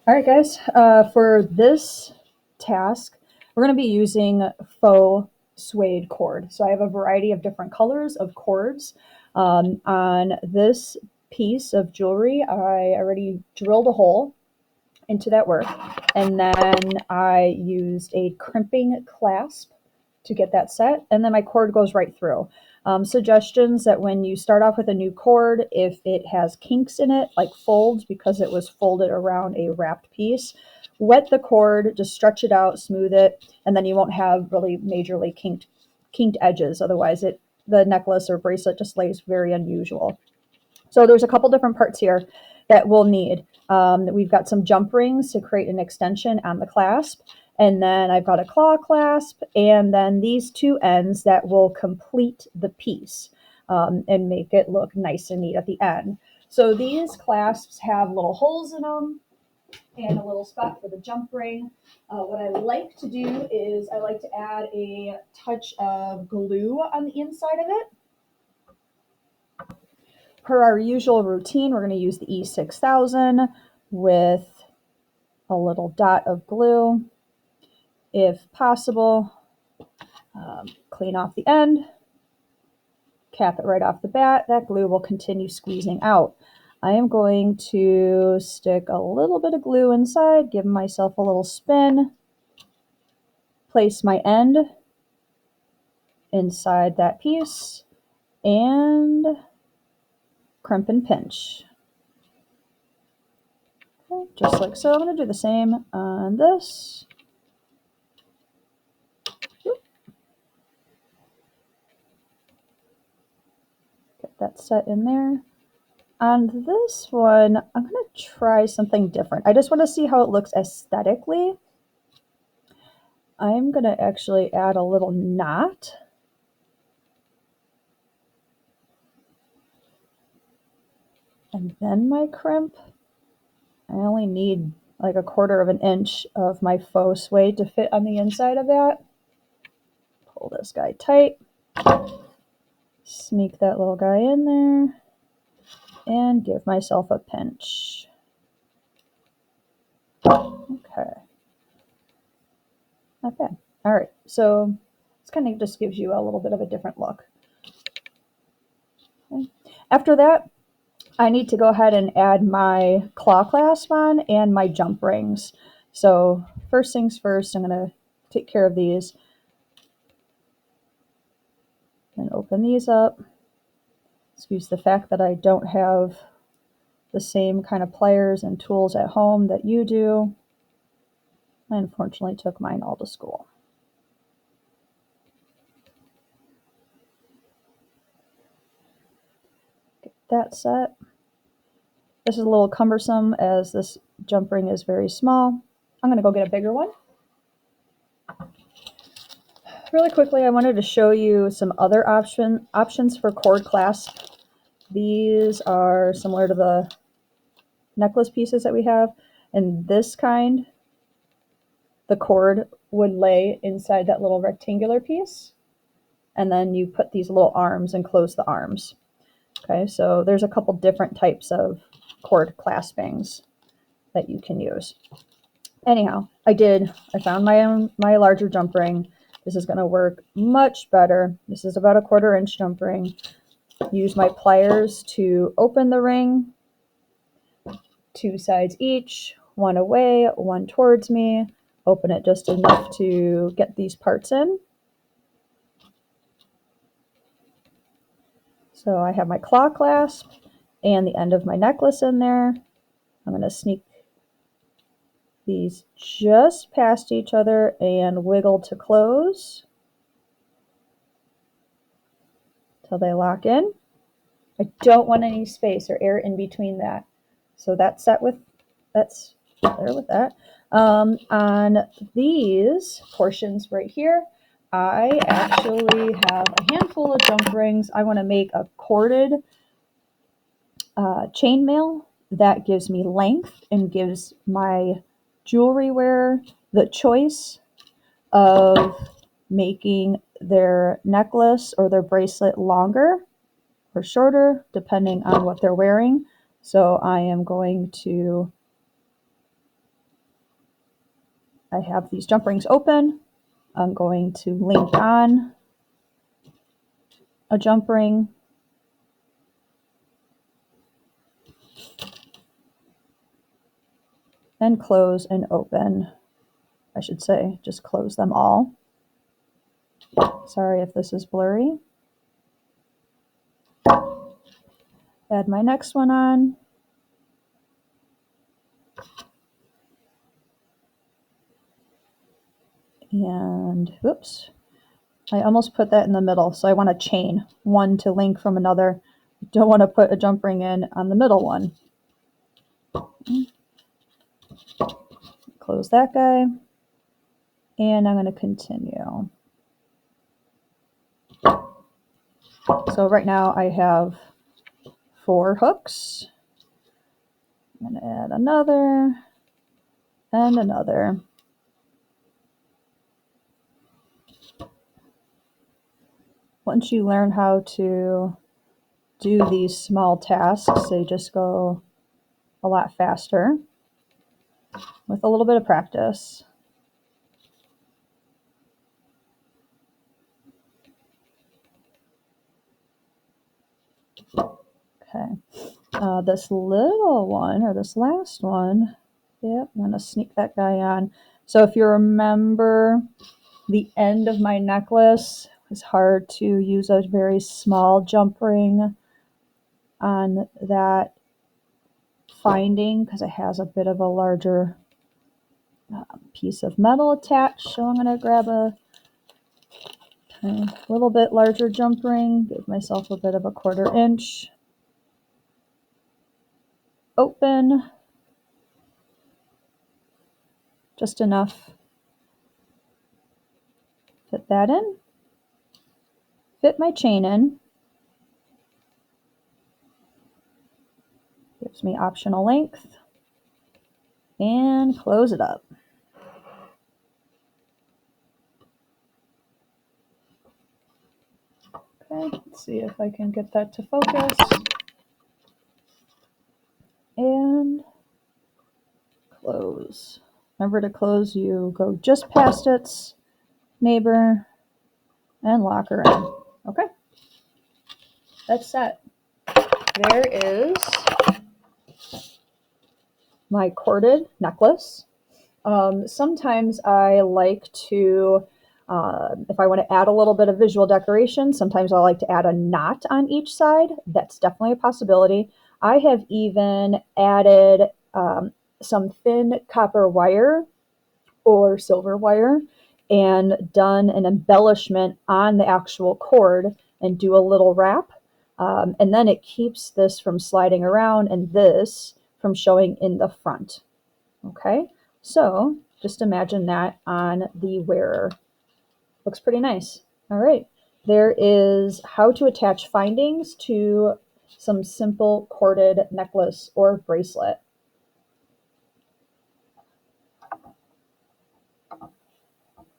All right, guys, for this task, we're going to be using faux suede cord. So I have a variety of different colors of cords. On this piece of jewelry, I already drilled a hole into that work, and then I used a crimping clasp to get that set, and then my cord goes right through. Suggestions that when you start off with a new cord, if it has kinks in it, like folds, because it was folded around a wrapped piece, wet the cord, just stretch it out, smooth it, and then you won't have really majorly kinked edges. Otherwise, the necklace or bracelet just lays very unusual. So there's a couple different parts here that we'll need. We've got some jump rings to create an extension on the clasp. And then I've got a claw clasp, and then these two ends that will complete the piece and make it look nice and neat at the end. So these clasps have little holes in them and a little spot for the jump ring. What I like to do is I like to add a touch of glue on the inside of it. Per our usual routine, we're going to use the E6000 with a little dot of glue. If possible, clean off the end, cap it right off the bat. That glue will continue squeezing out. I am going to stick a little bit of glue inside, give myself a little spin, place my end inside that piece, and crimp and pinch. Okay, just like so. I'm going to do the same on this. Get that set in there. On this one, I'm going to try something different. I just want to see how it looks aesthetically. I'm going to actually add a little knot. And then my crimp. I only need like a quarter of an inch of my faux suede to fit on the inside of that. Pull this guy tight. Sneak that little guy in there. And give myself a pinch. Okay. Not bad. All right. So this kind of just gives you a little bit of a different look. Okay. After that, I need to go ahead and add my claw clasp on and my jump rings. So first things first, I'm going to take care of these and open these up. Excuse the fact that I don't have the same kind of pliers and tools at home that you do. I unfortunately took mine all to school. Get that set. This is a little cumbersome as this jump ring is very small. I'm going to go get a bigger one. Really quickly, I wanted to show you some other options for cord clasp. These are similar to the necklace pieces that we have. And this kind, the cord would lay inside that little rectangular piece. And then you put these little arms and close the arms. Okay, so there's a couple different types of cord claspings that you can use. Anyhow, I found my larger jump ring. This is going to work much better. This is about a 1/4 inch jump ring. Use my pliers to open the ring, 2 sides each, one away, one towards me. Open it just enough to get these parts in. So I have my claw clasp and the end of my necklace in there. I'm going to sneak these just past each other and wiggle to close till they lock in. I don't want any space or air in between that. So that's there with that. On these portions right here, I actually have a handful of jump rings. I want to make a corded chainmail that gives me length and gives my jewelry wearer the choice of making their necklace or their bracelet longer or shorter, depending on what they're wearing. So I am going to I have these jump rings open. I'm going to link on a jump ring. And close and open. I should say, just close them all. Sorry if this is blurry. Add my next one on. And whoops, I almost put that in the middle. So I want to chain one to link from another. Don't want to put a jump ring in on the middle one. Close that guy. And I'm going to continue. So right now I have 4 hooks. I'm going to add another and another. Once you learn how to do these small tasks, they just go a lot faster with a little bit of practice. Okay, this little one, or this last one, yep, I'm going to sneak that guy on. So if you remember, the end of my necklace, it's hard to use a very small jump ring on that finding because it has a bit of a larger piece of metal attached. So I'm going to grab a little bit larger jump ring, give myself a bit of a 1/4 inch. Open, just enough. Fit that in. Fit my chain in. Gives me optional length. And close it up. Okay, let's see if I can get that to focus. And close. Remember to close, you go just past its neighbor and lock her in. Okay, that's set. There is my corded necklace. Sometimes I like to, if I want to add a little bit of visual decoration, sometimes I like to add a knot on each side. That's definitely a possibility. I have even added some thin copper wire or silver wire and done an embellishment on the actual cord and do a little wrap. And then it keeps this from sliding around and this from showing in the front. Okay, so just imagine that on the wearer. Looks pretty nice. All right, there is how to attach findings to some simple corded necklace or bracelet.